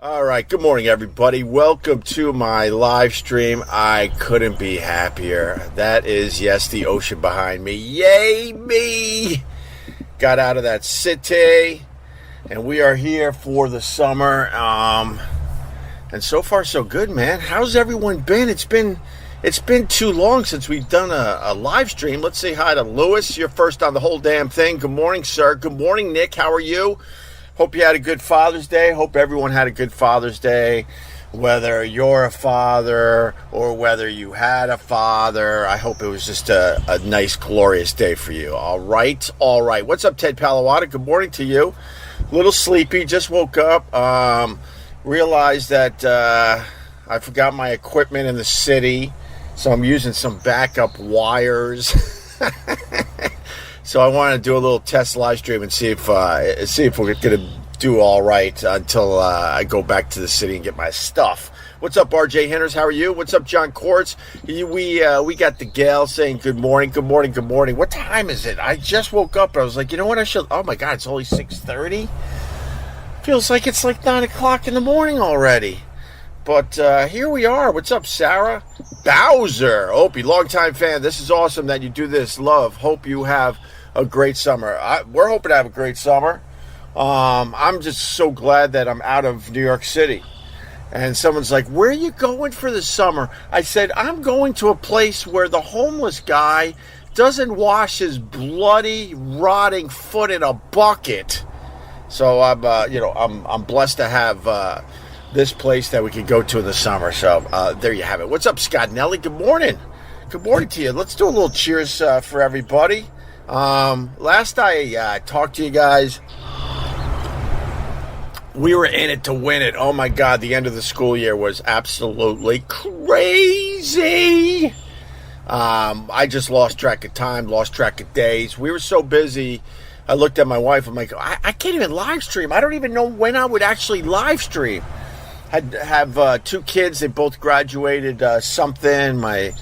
All right, good morning, everybody. Welcome to my live stream. I couldn't be happier. That is, yes, the ocean behind me. Yay, me! Got out of that city, and we are here for the summer. And so far, so good, man. How's everyone been? It's been too long since we've done a live stream. Let's say hi to Lewis. You're first on the whole damn thing. Good morning, sir. Good morning, Nick. How are you? Hope you had a good Father's Day. Hope everyone had a good Father's Day. Whether you're a father or whether you had a father, I hope it was just a nice, glorious day for you. All right. What's up, Ted Palawada? Good morning to you. A little sleepy. Just woke up. Realized that I forgot my equipment in the city. So I'm using some backup wires. So I want to do a little test live stream and see if we're going to do all right until I go back to the city and get my stuff. What's up, RJ Henners? How are you? What's up, John Quartz? We got the gal saying good morning, good morning, good morning. What time is it? I just woke up. I was like, you know what? I should. Oh my God, it's only 6:30. Feels like it's like 9 o'clock in the morning already. But here we are. What's up, Sarah? Bowser. Opie, longtime fan. This is awesome that you do this. Love. Hope you have a great summer. We're hoping to have a great summer. I'm just so glad that I'm out of New York City. And someone's like, where are you going for the summer? I said, I'm going to a place where the homeless guy doesn't wash his bloody, rotting foot in a bucket. So I'm blessed to have this place that we can go to in the summer. So there you have it. What's up, Scott Nelly? Good morning. Good morning to you. Let's do a little cheers for everybody. Last I talked to you guys, we were in it to win it. Oh my God, the end of the school year was absolutely crazy. I just lost track of time, lost track of days. We were so busy. I looked at my wife. I'm like, I can't even live stream. I don't even know when I would actually live stream. I have 2 kids. They both graduated something. My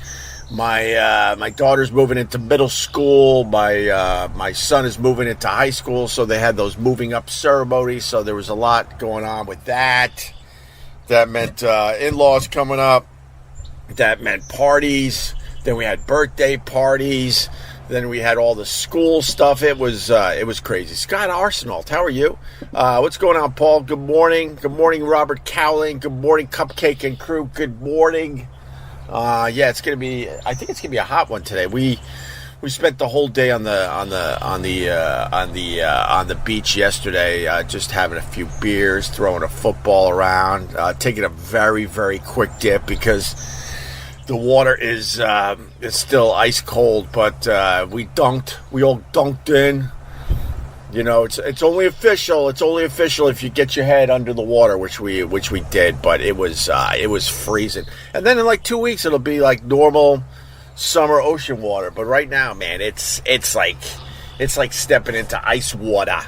daughter's moving into middle school. My son is moving into high school. So they had those moving up ceremonies. So there was a lot going on with that. That meant in-laws coming up. That meant parties. Then we had birthday parties. Then we had all the school stuff. It was crazy. Scott Arsenault, how are you? What's going on, Paul? Good morning. Good morning, Robert Cowling. Good morning, Cupcake and crew. Good morning. It's gonna be. I think it's gonna be a hot one today. We spent the whole day on the beach yesterday, just having a few beers, throwing a football around, taking a very, very quick dip because the water is still ice cold, but we all dunked in. You know, it's only official. It's only official if you get your head under the water, which we did. But it was freezing. And then in like 2 weeks, it'll be like normal summer ocean water. But right now, man, it's like stepping into ice water.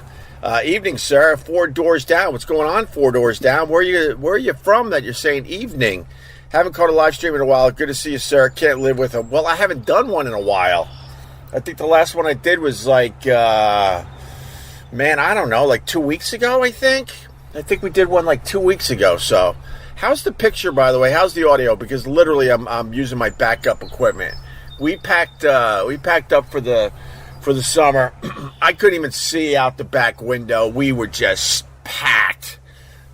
Evening, sir. 4 doors down. What's going on? 4 doors down. Where are you from? That you're saying evening. Haven't caught a live stream in a while. Good to see you, sir. Can't live with him. Well, I haven't done one in a while. I think the last one I did was like, I don't know, like 2 weeks ago, I think. I think we did one like 2 weeks ago. So how's the picture, by the way? How's the audio? Because literally I'm using my backup equipment. We packed up for the summer. I couldn't even see out the back window. We were just packed.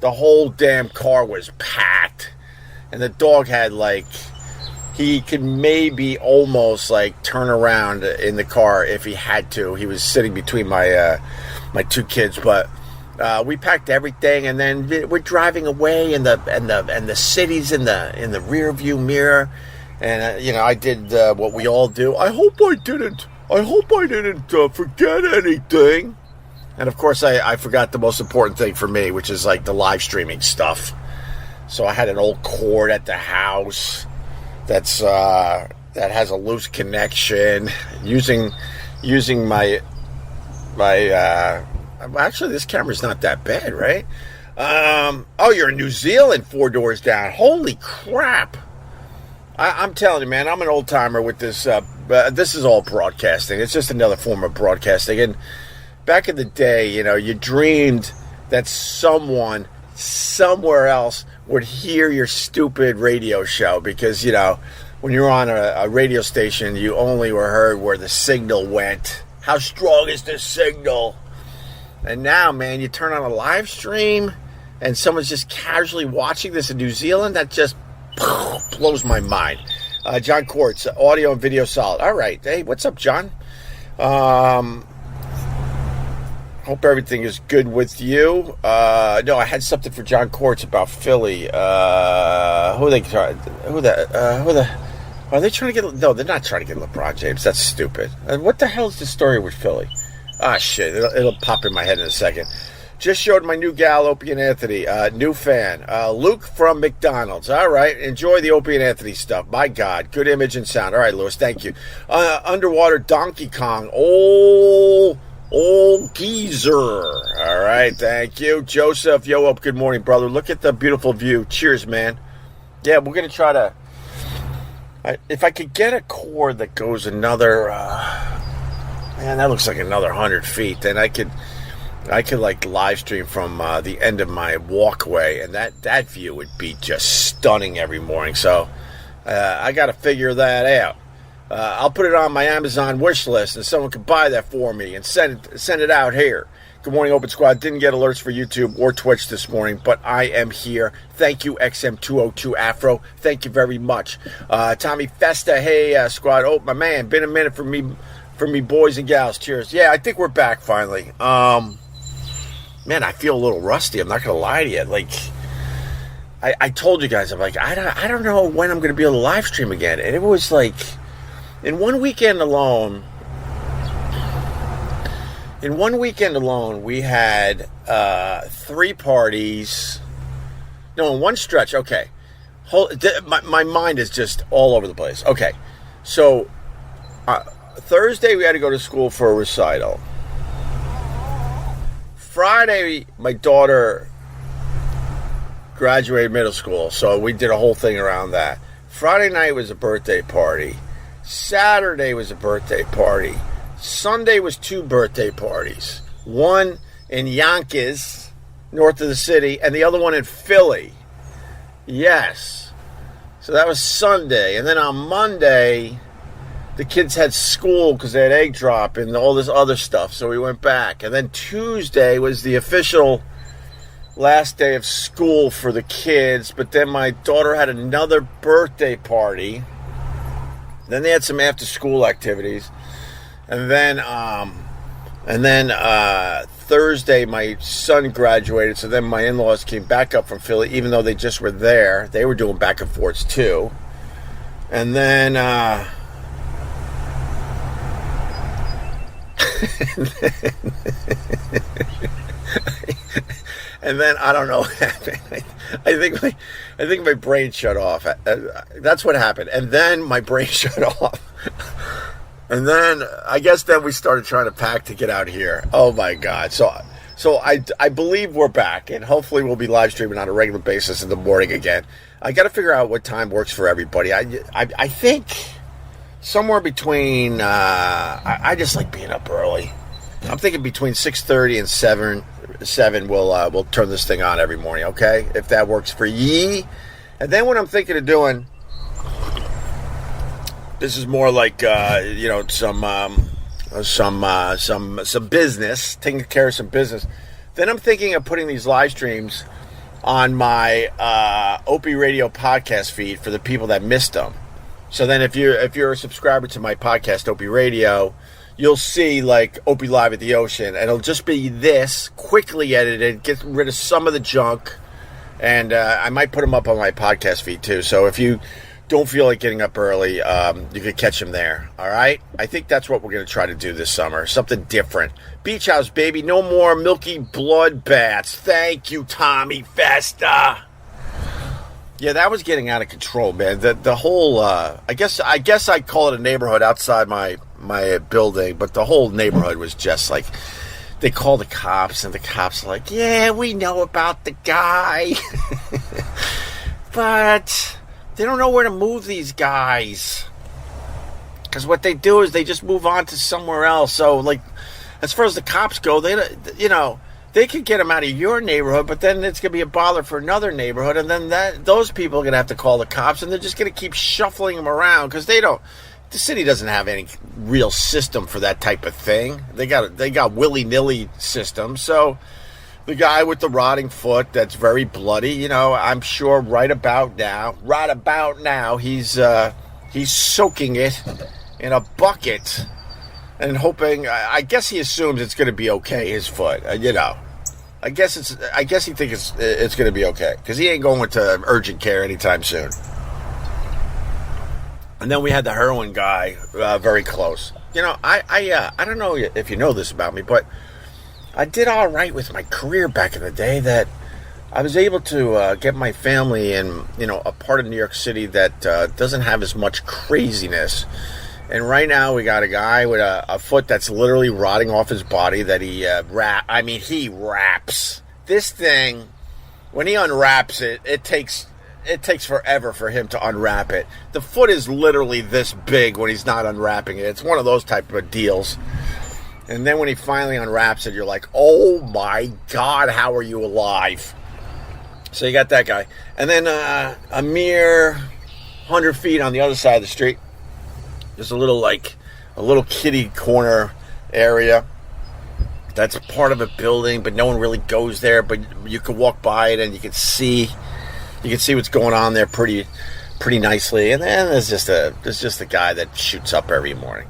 The whole damn car was packed. And the dog had he could maybe almost turn around in the car if he had to. He was sitting between my 2 kids, but we packed everything, and then we're driving away, and the city's in the rear view mirror, and I did what we all do. I hope I didn't forget anything, and of course I forgot the most important thing for me, which is the live streaming stuff. So I had an old cord at the house that has a loose connection. Using my actually, this camera's not that bad, right? You're in New Zealand, 4 doors down. Holy crap! I'm telling you, man, I'm an old timer with this. This is all broadcasting. It's just another form of broadcasting. And back in the day, you dreamed that someone somewhere else would hear your stupid radio show because, when you're on a radio station, you only were heard where the signal went. How strong is this signal? And now, man, you turn on a live stream and someone's just casually watching this in New Zealand. That just blows my mind. John Quartz, audio and video solid. All right. Hey, what's up, John? Hope everything is good with you. No, I had something for John Quartz about Philly. Are they trying to get? No, they're not trying to get LeBron James. That's stupid. What the hell is the story with Philly? Shit. It'll pop in my head in a second. Just showed my new gal, Opie and Anthony. New fan. Luke from McDonald's. All right. Enjoy the Opie and Anthony stuff. My God. Good image and sound. All right, Lewis. Thank you. Underwater Donkey Kong. Old geezer. All right. Thank you. Joseph. Yo up. Good morning, brother. Look at the beautiful view. Cheers, man. Yeah, we're going to try to... if I could get a cord that goes another... man, that looks like another 100 feet. Then I could like live stream from the end of my walkway, and that view would be just stunning every morning. So I got to figure that out. I'll put it on my Amazon wish list, and someone could buy that for me and send it out here. Good morning, Open Squad. Didn't get alerts for YouTube or Twitch this morning, but I am here. Thank you, XM202 Afro. Thank you very much. Tommy Festa, hey, squad. Oh, my man, been a minute for me, boys and gals. Cheers. Yeah, I think we're back finally. Man, I feel a little rusty. I'm not going to lie to you. Like, I told you guys, I'm like, I don't know when I'm going to be able to live stream again. And it was like, in one weekend alone, we had 3 parties. No, in one stretch. Okay. My mind is just all over the place. Okay. So, Thursday we had to go to school for a recital. Friday, my daughter graduated middle school, so we did a whole thing around that. Friday night was a birthday party. Saturday was a birthday party. Sunday was 2 birthday parties. One in Yonkers, north of the city, and the other one in Philly. Yes. So that was Sunday. And then on Monday, the kids had school because they had egg drop and all this other stuff. So we went back. And then Tuesday was the official last day of school for the kids. But then my daughter had another birthday party. Then they had some after-school activities. And then Thursday, my son graduated. So then my in-laws came back up from Philly, even though they just were there. They were doing back and forths, too. And then... and then I don't know what happened. I think my brain shut off. That's what happened. And then my brain shut off. And then I guess then we started trying to pack to get out here. Oh my God! So I believe we're back, and hopefully we'll be live streaming on a regular basis in the morning again. I got to figure out what time works for everybody. I think somewhere between. I just like being up early. I'm thinking between 6:30 and 7 we'll turn this thing on every morning. Okay, if that works for ye. And then what I'm thinking of doing. This is more like some business, taking care of some business. Then I'm thinking of putting these live streams on my OpieRadio podcast feed for the people that missed them. So then if you're a subscriber to my podcast OpieRadio, you'll see like Opie Live at the Ocean, and it'll just be this quickly edited, get rid of some of the junk, and I might put them up on my podcast feed too. So if you don't feel like getting up early, you can catch them there. All right? I think that's what we're going to try to do this summer. Something different. Beach house, baby. No more milky blood baths. Thank you, Tommy Festa. Yeah, that was getting out of control, man. The whole, I guess I'd call it a neighborhood outside my building, but the whole neighborhood was just like, they call the cops, and the cops are like, yeah, we know about the guy. But they don't know where to move these guys. Because what they do is they just move on to somewhere else. So, like, as far as the cops go, they, they could get him out of your neighborhood, but then it's going to be a bother for another neighborhood, and then those people are going to have to call the cops, and they're just going to keep shuffling them around because the city doesn't have any real system for that type of thing. They got willy-nilly systems. So the guy with the rotting foot that's very bloody, I'm sure right about now, he's soaking it in a bucket and hoping. I guess he assumes it's going to be okay. His foot, I guess he thinks it's going to be okay because he ain't going to urgent care anytime soon. And then we had the heroin guy very close. I don't know if you know this about me, but I did all right with my career back in the day. That I was able to get my family in, a part of New York City that doesn't have as much craziness. And right now we got a guy with a foot that's literally rotting off his body that he he wraps. This thing, when he unwraps it, it takes forever for him to unwrap it. The foot is literally this big when he's not unwrapping it. It's one of those type of deals. And then when he finally unwraps it, you're like, oh my God, how are you alive? So you got that guy. And then a mere 100 feet on the other side of the street, there's a little kitty corner area that's part of a building, but no one really goes there. But you can walk by it and you can see what's going on there pretty nicely. And then there's just a guy that shoots up every morning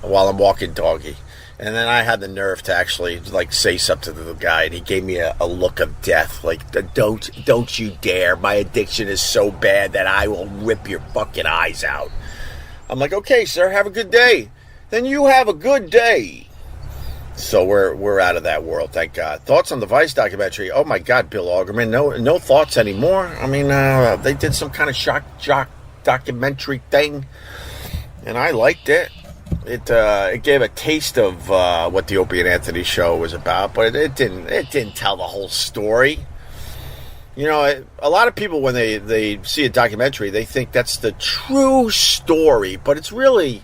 while I'm walking doggy. And then I had the nerve to actually say something to the guy, and he gave me a look of death, like, don't you dare. My addiction is so bad that I will rip your fucking eyes out. I'm like, okay, sir, have a good day. Then you have a good day. So we're out of that world, thank God. Thoughts on the Vice documentary? Oh my God, Bill Augerman, no thoughts anymore. I mean, they did some kind of shock jock documentary thing, and I liked it. It gave a taste of what the Opie and Anthony show was about, but it didn't tell the whole story. A lot of people, when they see a documentary, they think that's the true story, but it's really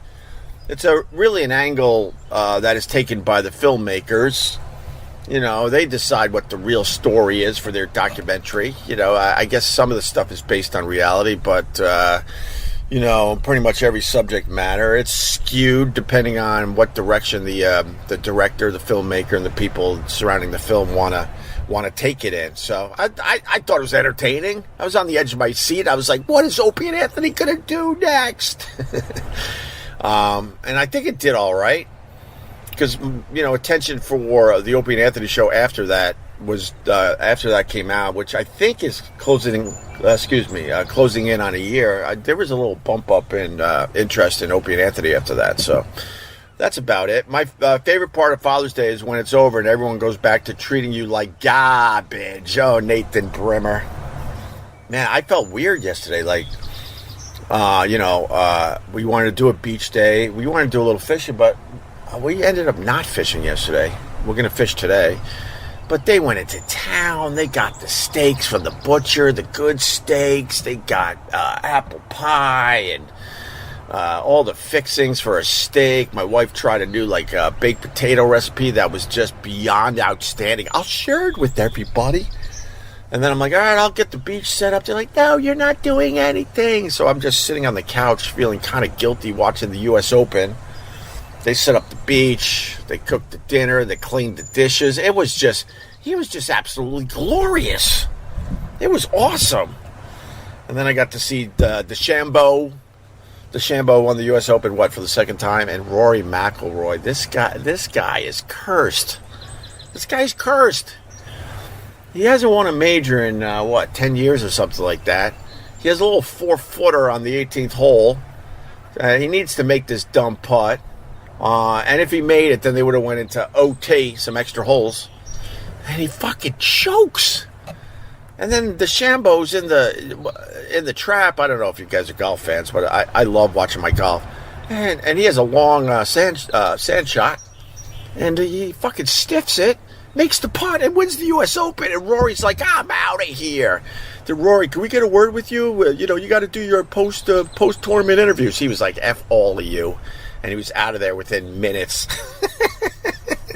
an angle that is taken by the filmmakers. They decide what the real story is for their documentary. I guess some of the stuff is based on reality, but pretty much every subject matter, it's skewed depending on what direction the director, the filmmaker, and the people surrounding the film want to take it in. So I thought it was entertaining. I was on the edge of my seat. I was like, what is Opie and Anthony gonna do next? And I think it did all right, because attention for the Opie and Anthony show after that came out, which I think is closing in on a year. There was a little bump up in interest in Opie and Anthony after that. So that's about it. My favorite part of Father's Day is when it's over and everyone goes back to treating you like garbage. Oh, Nathan Brimmer. Man, I felt weird yesterday. We wanted to do a beach day. We wanted to do a little fishing, but we ended up not fishing yesterday. We're going to fish today. But they went into town. They got the steaks from the butcher, the good steaks. They got apple pie and all the fixings for a steak. My wife tried to do a baked potato recipe that was just beyond outstanding. I'll share it with everybody. And then I'm like, all right, I'll get the beach set up. They're like, no, you're not doing anything. So I'm just sitting on the couch feeling kind of guilty watching the U.S. Open. They set up the beach. They cooked the dinner. They cleaned the dishes. He was just absolutely glorious. It was awesome. And then I got to see the DeChambeau. DeChambeau won the U.S. Open, for the second time? And Rory McIlroy. This guy is cursed. This guy's cursed. He hasn't won a major in, 10 years or something like that. He has a little 4-footer on the 18th hole. He needs to make this dumb putt. And if he made it, then they would have went into OT, some extra holes. And he fucking chokes. And then DeChambeau's in the trap. I don't know if you guys are golf fans, but I love watching my golf. And he has a long sand shot. And he fucking stiffs it, makes the putt, and wins the U.S. Open. And Rory's like, I'm out of here. Then Rory, can we get a word with you? You got to do your post-tournament interviews. He was like, F all of you. And he was out of there within minutes.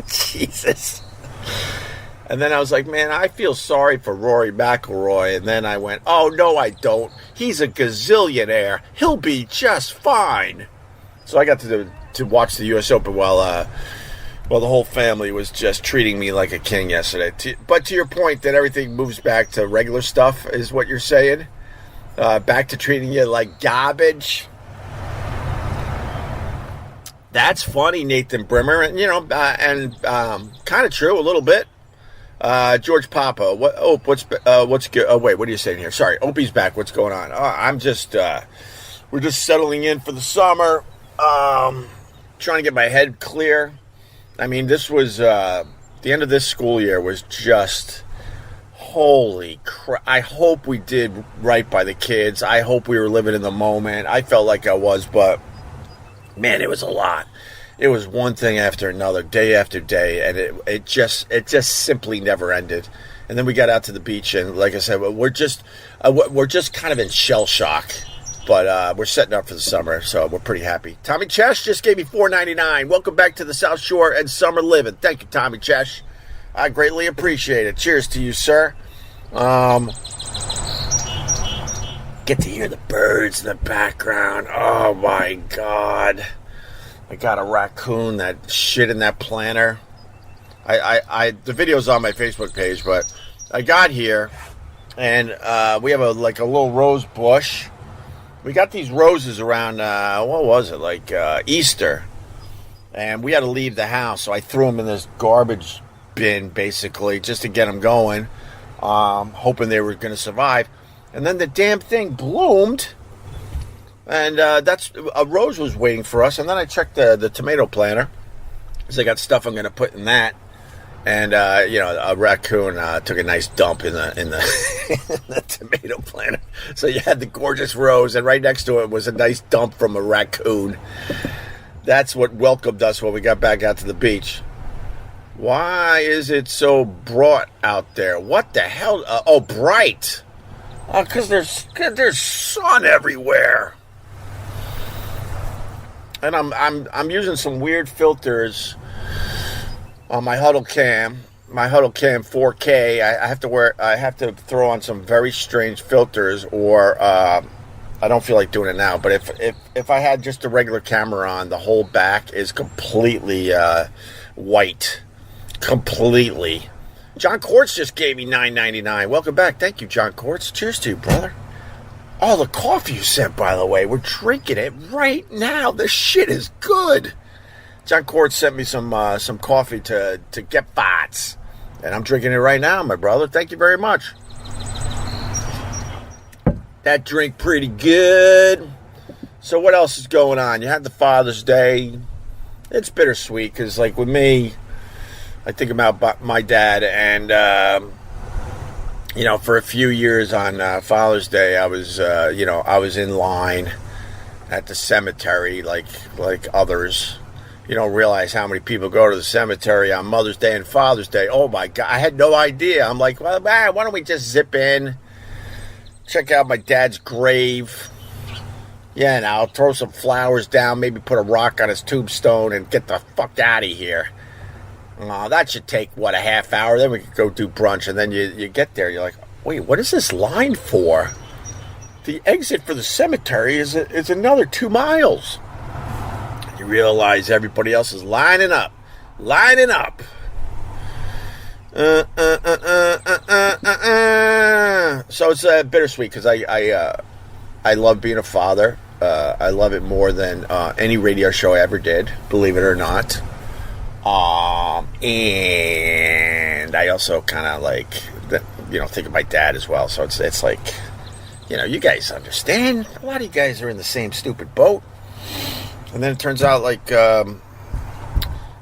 Jesus. And then I was like, man, I feel sorry for Rory McIlroy. And then I went, oh, no, I don't. He's a gazillionaire. He'll be just fine. So I got to watch the U.S. Open while the whole family was just treating me like a king yesterday. But to your point that everything moves back to regular stuff is what you're saying? Back to treating you like garbage? That's funny, Nathan Brimmer. And, kind of true a little bit. George Papa, what's good? Oh, wait, what are you saying here? Sorry, Opie's back. What's going on? I'm just, we're just settling in for the summer. Trying to get my head clear. I mean, this was, the end of this school year was just, holy crap. I hope we did right by the kids. I hope we were living in the moment. I felt like I was, but, man, it was a lot. It was one thing after another, day after day, and it just simply never ended. And then we got out to the beach, and like I said, we're just kind of in shell shock. But we're setting up for the summer, so we're pretty happy. Tommy Chesh just gave me $4.99. Welcome back to the South Shore and summer living. Thank you, Tommy Chesh. I greatly appreciate it. Cheers to you, sir. Get to hear the birds in the background. Oh, my God. I got a raccoon that shit in that planter. The video's on my Facebook page, but I got here, and we have a little rose bush. We got these roses around, what was it, Easter. And we had to leave the house, so I threw them in this garbage bin, basically, just to get them going, hoping they were going to survive. And then the damn thing bloomed, and a rose was waiting for us. And then I checked the tomato planter, because I got stuff I'm going to put in that. And, a raccoon took a nice dump in the in the tomato planter. So you had the gorgeous rose, and right next to it was a nice dump from a raccoon. That's what welcomed us when we got back out to the beach. Why is it so bright out there? What the hell? Bright. Because there's sun everywhere. And I'm using some weird filters on my Huddle Cam 4K. I have to throw on some very strange filters, or I don't feel like doing it now. But if I had just a regular camera on, the whole back is completely white, completely. John Quartz just gave me $9.99. Welcome back, thank you, John Quartz. Cheers to you, brother. Oh, the coffee you sent, by the way, we're drinking it right now. This shit is good. John Quartz sent me some coffee to get farts, and I'm drinking it right now, my brother. Thank you very much. That drink pretty good. So what else is going on? You had the Father's Day. It's bittersweet because, like, with me, I think about my dad, and for a few years on Father's Day, I was in line at the cemetery like others. You don't realize how many people go to the cemetery on Mother's Day and Father's Day. Oh, my God. I had no idea. I'm like, well, why don't we just zip in, check out my dad's grave. Yeah, and I'll throw some flowers down, maybe put a rock on his tombstone and get the fuck out of here. That should take, a half hour? Then we could go do brunch. And then you get there, you're like, wait, what is this line for? The exit for the cemetery is another 2 miles. You realize everybody else is lining up. So it's bittersweet because I love being a father. I love it more than any radio show I ever did, believe it or not. And I also kind of think of my dad as well. So it's like, you guys understand. A lot of you guys are in the same stupid boat. And then it turns out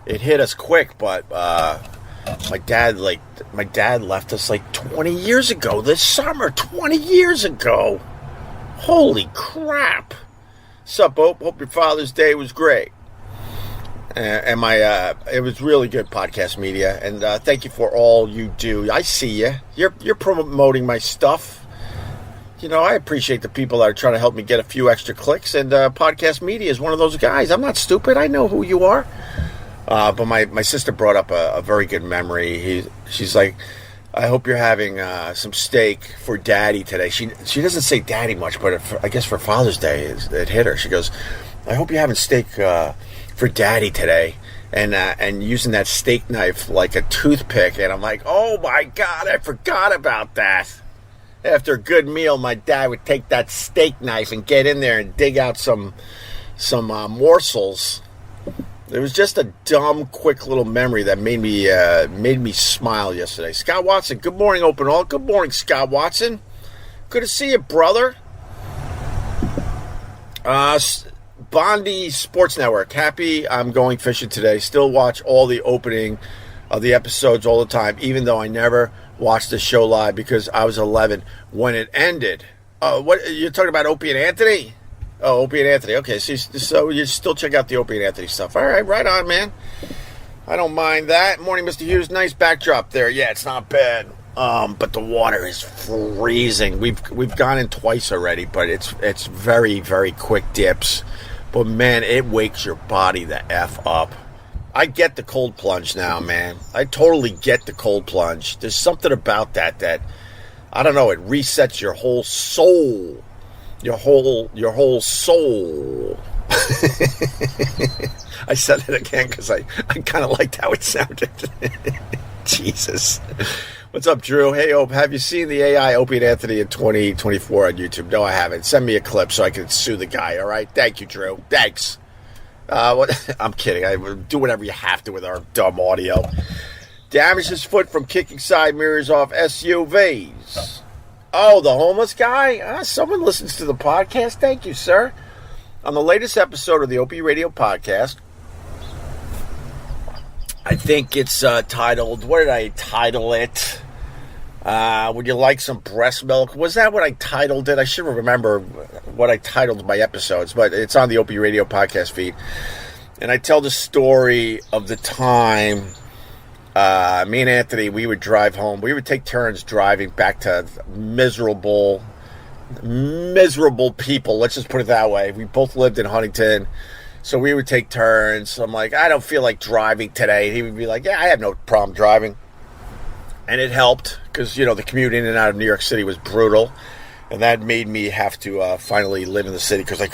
it hit us quick, but my dad left us 20 years ago this summer. 20 years ago. Holy crap. Sup, Hope? Hope your Father's Day was great. And it was really good podcast media. And thank you for all you do. I see you. You're promoting my stuff. I appreciate the people that are trying to help me get a few extra clicks, and podcast media is one of those guys. I'm not stupid. I know who you are. But my sister brought up a very good memory. She's like, I hope you're having some steak for Daddy today. She doesn't say Daddy much, but I guess for Father's Day it hit her. She goes, I hope you're having steak for Daddy today, and using that steak knife like a toothpick. And I'm like, oh my God, I forgot about that. After a good meal, my dad would take that steak knife and get in there and dig out some morsels. It was just a dumb, quick little memory that made me smile yesterday. Scott Watson, good morning, Open All. Good morning, Scott Watson. Good to see you, brother. Bondi Sports Network. Happy I'm going fishing today. Still watch all the opening of the episodes all the time, even though I never watched the show live because I was 11 when it ended. What you're talking about, Opie and Anthony? Oh, Opie and Anthony. Okay, so you still check out the Opie and Anthony stuff. All right, right on, man. I don't mind that. Morning, Mr. Hughes. Nice backdrop there. Yeah, it's not bad. But the water is freezing. We've gone in twice already, but it's very, very quick dips. But man, it wakes your body the F up. I get the cold plunge now, man. I totally get the cold plunge. There's something about that I don't know, it resets your whole soul. Your whole soul. I said it again because I kind of liked how it sounded. Jesus. What's up, Drew? Hey, Ope, have you seen the AI Opie and Anthony in 2024 on YouTube? No, I haven't. Send me a clip so I can sue the guy, all right? Thank you, Drew. Thanks. I'm kidding. I do whatever you have to with our dumb audio. Damaged his foot from kicking side mirrors off SUVs. Oh, the homeless guy? Someone listens to the podcast. Thank you, sir. On the latest episode of the OpieRadio podcast, I think it's titled, what did I title it? Would you like some breast milk? Was that what I titled it? I should remember what I titled my episodes, but it's on the OpieRadio podcast feed. And I tell the story of the time me and Anthony, we would drive home. We would take turns driving back to miserable people. Let's just put it that way. We both lived in Huntington, so we would take turns. I'm like, I don't feel like driving today. He would be like, yeah, I have no problem driving. And it helped because, the commute in and out of New York City was brutal. And that made me have to finally live in the city because I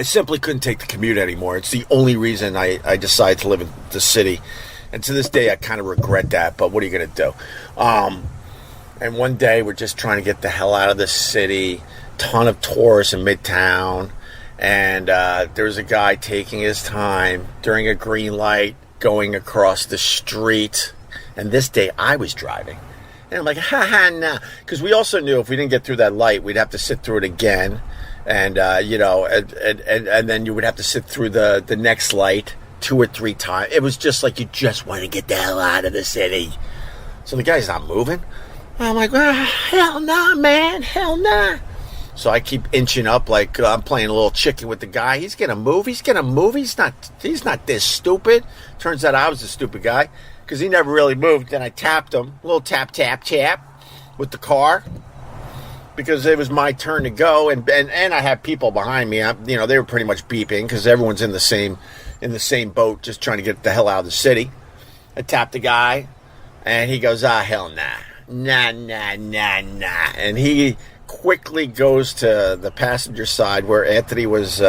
simply couldn't take the commute anymore. It's the only reason I decided to live in the city. And to this day, I kind of regret that, but what are you going to do? And one day, we're just trying to get the hell out of the city. Ton of tourists in Midtown. And there's a guy taking his time during a green light, going across the street. And this day, I was driving. And I'm like, nah. Because we also knew if we didn't get through that light, we'd have to sit through it again. And, and then you would have to sit through the next light 2 or 3 times. It was just like you just want to get the hell out of the city. So the guy's not moving. I'm like, hell nah, man. Hell nah. So I keep inching up like I'm playing a little chicken with the guy. He's going to move. He's not this stupid. Turns out I was the stupid guy because he never really moved. Then I tapped him. A little tap, tap, tap with the car because it was my turn to go. And I had people behind me. They were pretty much beeping because everyone's in the same boat, just trying to get the hell out of the city. I tapped the guy, and he goes, hell nah. Nah. And he quickly goes to the passenger side where Anthony was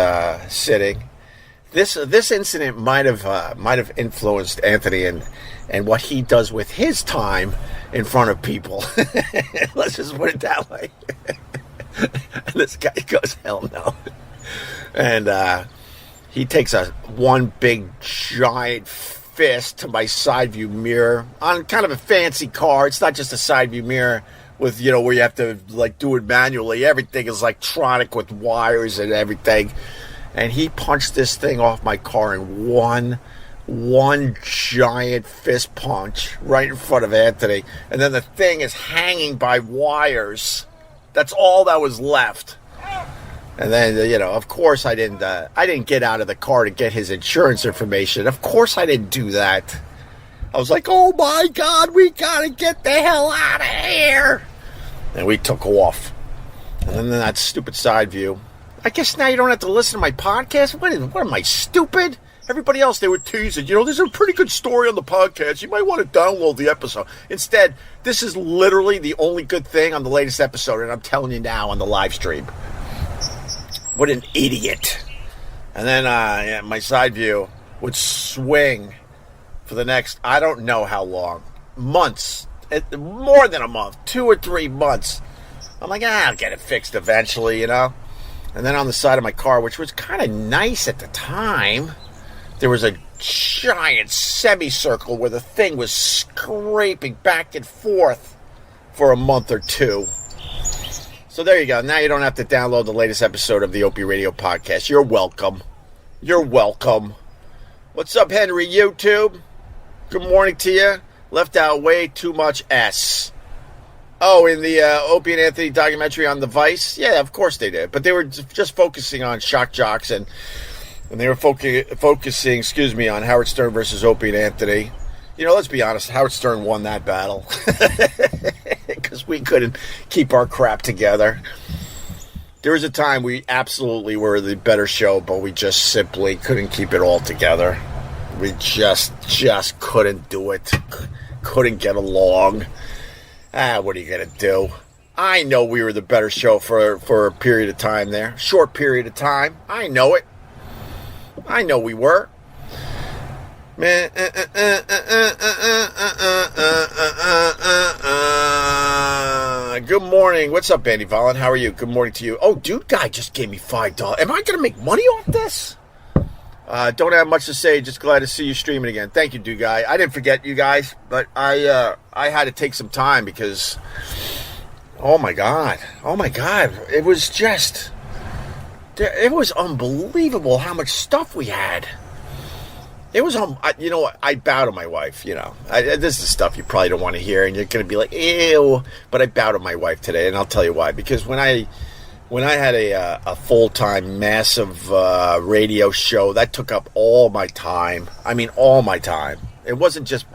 sitting. This incident might have influenced Anthony and what he does with his time in front of people. Let's just put it that way. And this guy goes, hell no. And he takes one big giant fist to my side view mirror on kind of a fancy car. It's not just a side view mirror with, where you have to like do it manually. Everything is electronic with wires and everything. And he punched this thing off my car in one giant fist punch right in front of Anthony. And then the thing is hanging by wires. That's all that was left. And then, of course I didn't get out of the car to get his insurance information. Of course I didn't do that. I was like, oh my God, we gotta get the hell out of here. And we took off. And then that stupid side view. I guess now you don't have to listen to my podcast? What am I, stupid? Everybody else, they were teasing, there's a pretty good story on the podcast. You might want to download the episode. Instead, this is literally the only good thing on the latest episode, and I'm telling you now on the live stream. What an idiot. And then my side view would swing for the next, I don't know how long, months, more than a month, 2 or 3 months. I'm like, I'll get it fixed eventually, And then on the side of my car, which was kind of nice at the time, there was a giant semicircle where the thing was scraping back and forth for a month or two. So there you go. Now you don't have to download the latest episode of the OpieRadio podcast. You're welcome. You're welcome. What's up, Henry YouTube? Good morning to you. Left out way too much S. Oh, in the Opie and Anthony documentary on the Vice? Yeah, of course they did. But they were just focusing on shock jocks, and they were focusing, on Howard Stern versus Opie and Anthony. Let's be honest, Howard Stern won that battle. Because we couldn't keep our crap together. There was a time we absolutely were the better show, but we just simply couldn't keep it all together. We just couldn't do it. Couldn't get along. What are you going to do? I know we were the better show for a period of time there. Short period of time. I know it. I know we were. Man. Good morning. What's up, Andy Vollen? How are you? Good morning to you. Oh, dude guy just gave me $5. Am I going to make money off this? Don't have much to say. Just glad to see you streaming again. Thank you, dude guy. I didn't forget you guys, but I had to take some time because, oh my god, it was unbelievable how much stuff we had. It was I bow to my wife. This is stuff you probably don't want to hear, and you're going to be like, ew. But I bow to my wife today, and I'll tell you why. Because when I had a full-time, massive radio show, that took up all my time. I mean, all my time. It wasn't just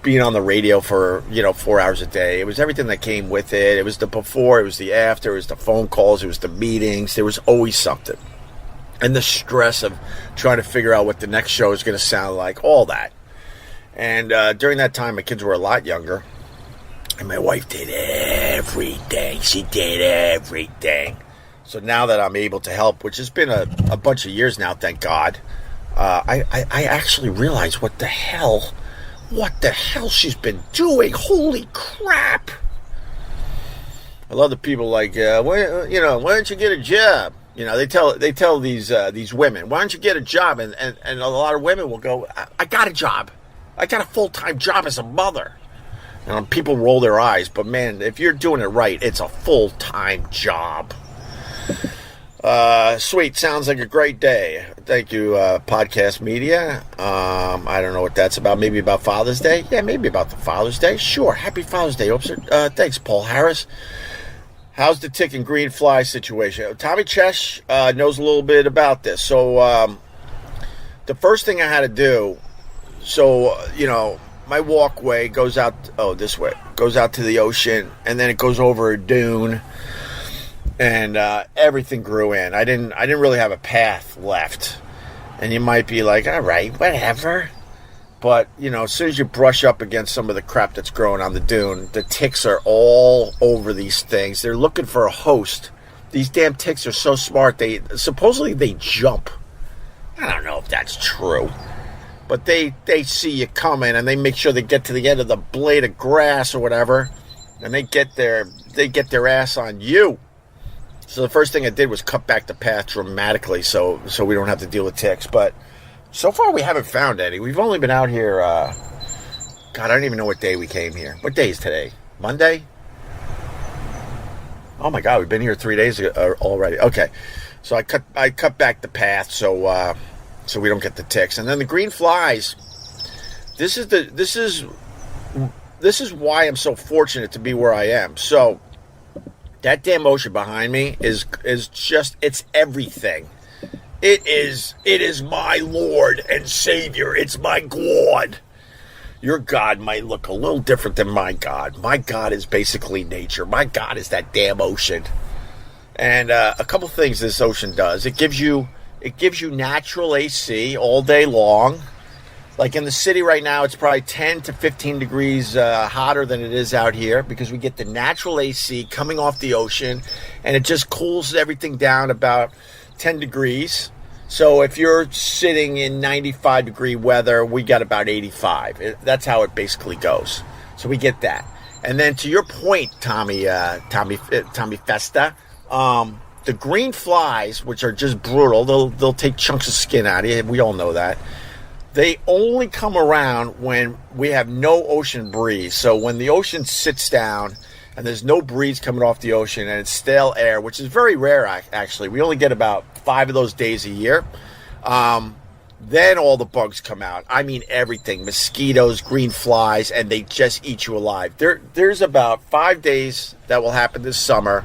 being on the radio for 4 hours a day. It was everything that came with it. It was the before, it was the after, it was the phone calls, it was the meetings. There was always something. And the stress of trying to figure out what the next show is going to sound like, all that. And during that time, my kids were a lot younger. And my wife did everything. She did everything. So now that I'm able to help, which has been a bunch of years now, thank God, I actually realize what the hell she's been doing. Holy crap. I love the people like, why don't you get a job? They tell these women, why don't you get a job? And a lot of women will go, I got a job. I got a full-time job as a mother. And people roll their eyes, but man, if you're doing it right, it's a full-time job. Sweet, sounds like a great day. Thank you, Podcast Media. I don't know what that's about. Maybe about Father's Day? Yeah, maybe about the Father's Day. Sure, happy Father's Day. Thanks, Paul Harris. How's the tick and green fly situation? Tommy Chesh knows a little bit about this. So the first thing I had to do, my walkway goes out, this way, goes out to the ocean, and then it goes over a dune, and everything grew in. I didn't really have a path left. And you might be like, all right, whatever. But, as soon as you brush up against some of the crap that's growing on the dune, the ticks are all over these things. They're looking for a host. These damn ticks are so smart. Supposedly they jump. I don't know if that's true. But they see you coming, and they make sure they get to the end of the blade of grass or whatever, and they get their ass on you. So the first thing I did was cut back the path dramatically so we don't have to deal with ticks. But so far we haven't found any. We've only been out here, God, I don't even know what day we came here. What day is today? Monday? Oh my God, we've been here 3 days already. Okay, so I cut back the path so we don't get the ticks. And then the green flies. This is why I'm so fortunate to be where I am. So that damn ocean behind me is just, it's everything. It is my Lord and Savior. It's my God. Your God might look a little different than my God. My God is basically nature. My God is that damn ocean. And a couple things this ocean does. It gives you It gives you natural AC all day long. Like in the city right now, it's probably 10 to 15 degrees hotter than it is out here because we get the natural AC coming off the ocean, and it just cools everything down about 10 degrees. So if you're sitting in 95-degree weather, we got about 85. That's how it basically goes. So we get that. And then to your point, Tommy Festa, the green flies, which are just brutal, they'll take chunks of skin out of you. We all know that. They only come around when we have no ocean breeze. So when the ocean sits down and there's no breeze coming off the ocean and it's stale air, which is very rare, actually. We only get about 5 of those days a year. Then all the bugs come out. I mean everything. Mosquitoes, green flies, and they just eat you alive. There's about 5 days that will happen this summer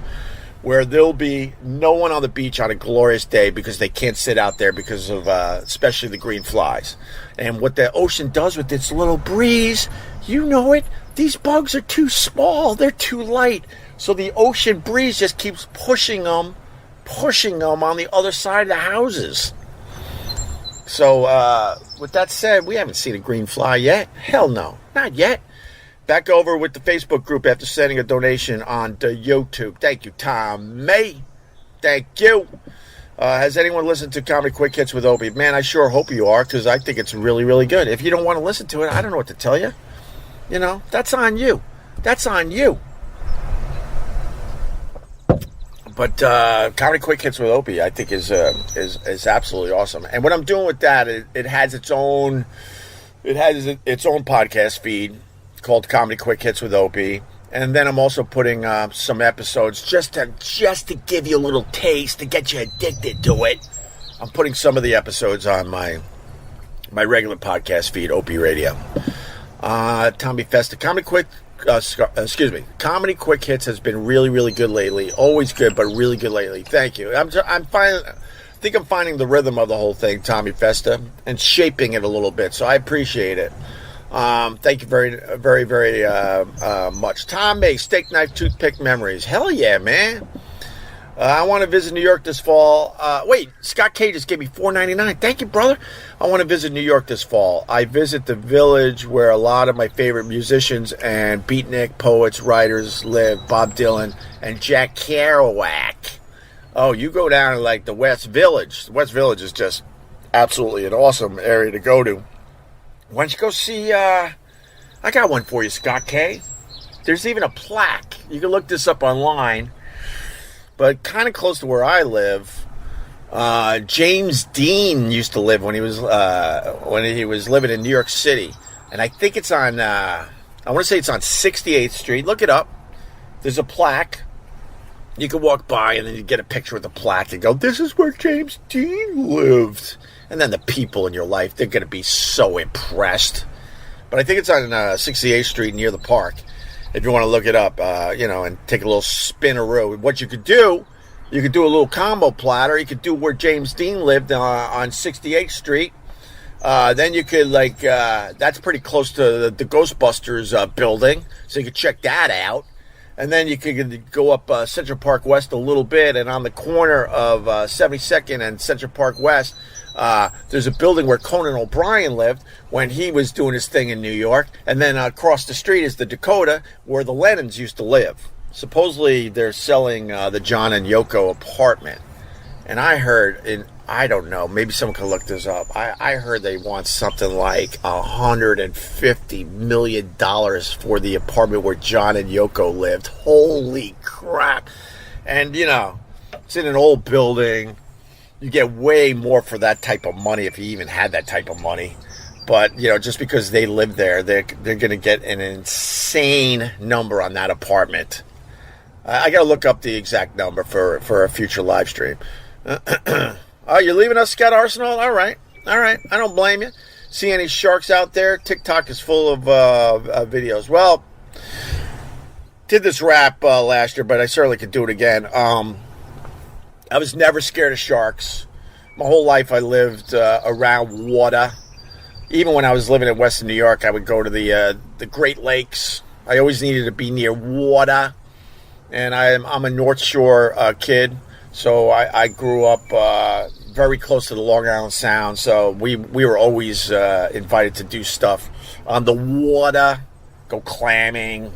where there'll be no one on the beach on a glorious day because they can't sit out there because of especially the green flies. And what the ocean does with its little breeze, you know it, these bugs are too small, they're too light. So the ocean breeze just keeps pushing them on the other side of the houses. So with that said, we haven't seen a green fly yet. Hell no, not yet. Back over with the Facebook group after sending a donation on the YouTube. Thank you, Tom May. Thank you. Has anyone listened to Comedy Quick Hits with Opie? Man, I sure hope you are, because I think it's really, really good. If you don't want to listen to it, I don't know what to tell you. You know, that's on you. That's on you. But Comedy Quick Hits with Opie, I think, is absolutely awesome. And what I'm doing with that, it has its own podcast feed called Comedy Quick Hits with Opie, and then I'm also putting some episodes just to give you a little taste, to get you addicted to it. I'm putting some of the episodes on my regular podcast feed, OpieRadio. Tommy Festa, Comedy Quick Hits has been really, really good lately. Always good, but really good lately. Thank you. I think I'm finding the rhythm of the whole thing, Tommy Festa, and shaping it a little bit. So I appreciate it. Thank you very, very, very much. Tom May, steak knife, toothpick memories. Hell yeah, man. I want to visit New York this fall. Wait, Scott K just gave me $4.99. Thank you, brother. I want to visit New York this fall. I visit the village where a lot of my favorite musicians and beatnik, poets, writers live. Bob Dylan and Jack Kerouac. Oh, you go down to like the West Village. The West Village is just absolutely an awesome area to go to. Why don't you go see, I got one for you, Scott K. There's even a plaque. You can look this up online. But kind of close to where I live, James Dean used to live when he was living in New York City. And I think it's on, I want to say it's on 68th Street. Look it up. There's a plaque. You can walk by and then you get a picture with the plaque and go, this is where James Dean lived. And then the people in your life, they're going to be so impressed. But I think it's on 68th Street near the park. If you want to look it up, and take a little spin-a-roo. What you could do a little combo platter. You could do where James Dean lived on 68th Street. Then you could, that's pretty close to the Ghostbusters building. So you could check that out. And then you could go up Central Park West a little bit. And on the corner of 72nd and Central Park West, there's a building where Conan O'Brien lived when he was doing his thing in New York. And then across the street is the Dakota where the Lennons used to live. Supposedly they're selling the John and Yoko apartment. And I heard, I don't know, maybe someone can look this up. I heard they want something like $150 million for the apartment where John and Yoko lived. Holy crap. And, it's in an old building. You get way more for that type of money if you even had that type of money. But, just because they live there, they're going to get an insane number on that apartment. I got to look up the exact number for a future live stream. Oh, you're leaving us, Scott Arsenal? All right. I don't blame you. See any sharks out there? TikTok is full of videos. Well, did this rap last year, but I certainly could do it again. I was never scared of sharks. My whole life I lived around water. Even when I was living in Western New York, I would go to the Great Lakes. I always needed to be near water. And I'm a North Shore kid. So I grew up very close to the Long Island Sound, so we were always invited to do stuff on the water, go clamming,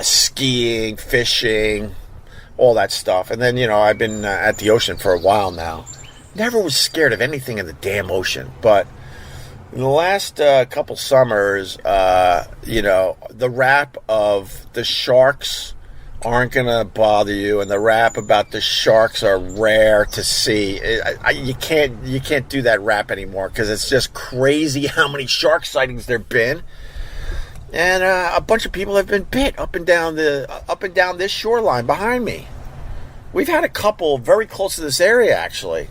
skiing, fishing, all that stuff. And then, I've been at the ocean for a while now. Never was scared of anything in the damn ocean, but in the last couple summers, the rap of the sharks aren't going to bother you, and the rap about the sharks are rare to see. You can't do that rap anymore because it's just crazy how many shark sightings there have been. And a bunch of people have been bit up and down this shoreline behind me. We've had a couple very close to this area, actually.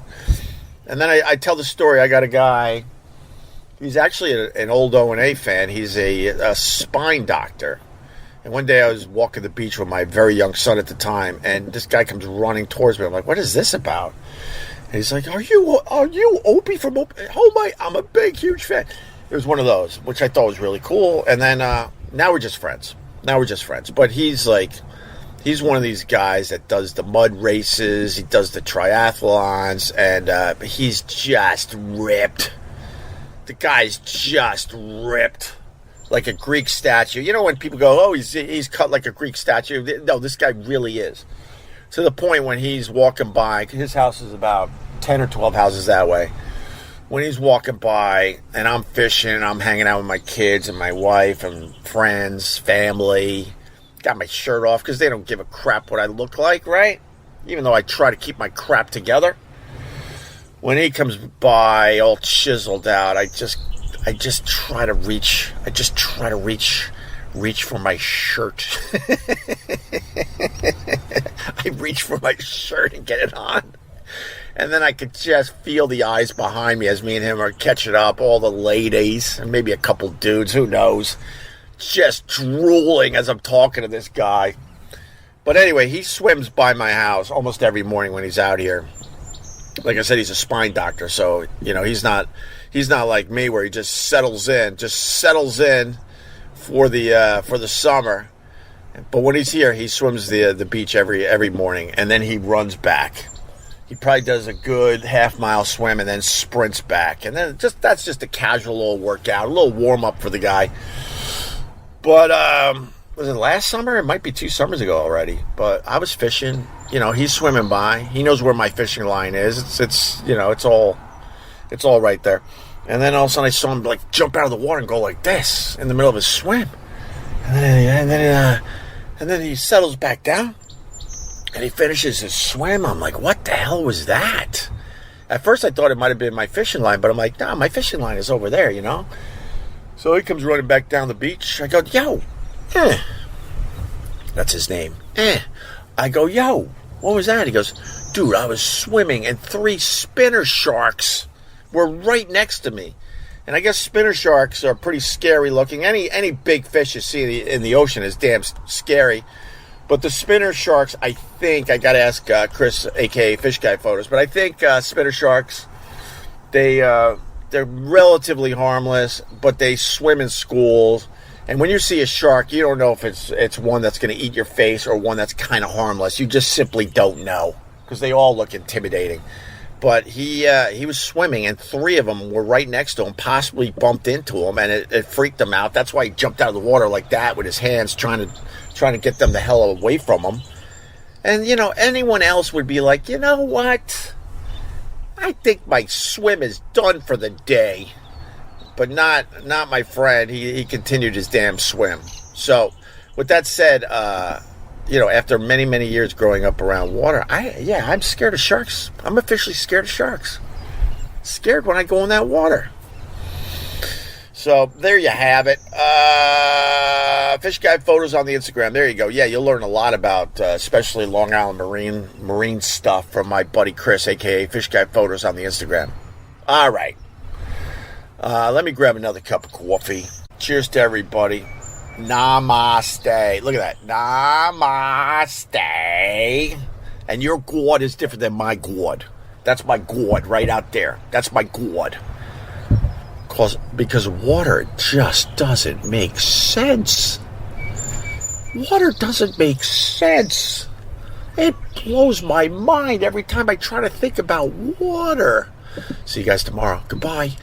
And then I tell the story. I got a guy. He's actually an old O&A fan. He's a spine doctor. And one day I was walking the beach with my very young son at the time, and this guy comes running towards me. I'm like, "What is this about?" And he's like, "Are you Opie from Opie? Oh my, I'm a big, huge fan." It was one of those, which I thought was really cool. And then now we're just friends. But he's one of these guys that does the mud races. He does the triathlons, and he's just ripped. The guy's just ripped. Like a Greek statue. You know when people go, "Oh, he's cut like a Greek statue." No, this guy really is. To the point when he's walking by, his house is about 10 or 12 houses that way. When he's walking by and I'm fishing, I'm hanging out with my kids and my wife and friends, family, got my shirt off because they don't give a crap what I look like, right? Even though I try to keep my crap together. When he comes by all chiseled out, I just try to reach for my shirt. I reach for my shirt and get it on. And then I could just feel the eyes behind me as me and him are catching up, all the ladies, and maybe a couple dudes, who knows, just drooling as I'm talking to this guy. But anyway, he swims by my house almost every morning when he's out here. Like I said, he's a spine doctor, so, he's not like me where he just settles in for the summer. But when he's here, he swims the beach every morning, and then he runs back. He probably does a good half-mile swim and then sprints back. And then that's just a casual little workout, a little warm-up for the guy. But was it last summer? It might be 2 summers ago already. But I was fishing. He's swimming by. He knows where my fishing line is. It's all right there. And then all of a sudden I saw him jump out of the water and go like this in the middle of his swim. And then he settles back down and he finishes his swim. I'm like, what the hell was that? At first I thought it might have been my fishing line, but I'm like, nah, my fishing line is over there, So he comes running back down the beach. I go, yo, that's his name. I go, yo, what was that? He goes, dude, I was swimming and 3 spinner sharks were right next to me. And I guess spinner sharks are pretty scary looking. Any big fish you see in the ocean is damn scary. But the spinner sharks, I think, I got to ask Chris, a.k.a. Fish Guy Photos, but I think spinner sharks, they're relatively harmless, but they swim in schools. And when you see a shark, you don't know if it's one that's going to eat your face or one that's kind of harmless. You just simply don't know because they all look intimidating. But he was swimming, and 3 of them were right next to him, possibly bumped into him, and it freaked him out. That's why he jumped out of the water like that with his hands, trying to get them the hell away from him. And, anyone else would be like, you know what? I think my swim is done for the day. But not my friend. He continued his damn swim. So, with that said, after many, many years growing up around water, I'm scared of sharks. I'm officially scared of sharks. Scared when I go in that water. So, there you have it. Fish Guy Photos on the Instagram. There you go. Yeah, you'll learn a lot about, especially Long Island marine stuff from my buddy Chris, a.k.a. Fish Guy Photos on the Instagram. All right. Let me grab another cup of coffee. Cheers to everybody. Namaste. Look at that. Namaste. And your gourd is different than my gourd. That's my gourd right out there. That's my gourd. Because water just doesn't make sense. Water doesn't make sense. It blows my mind every time I try to think about water. See you guys tomorrow. Goodbye.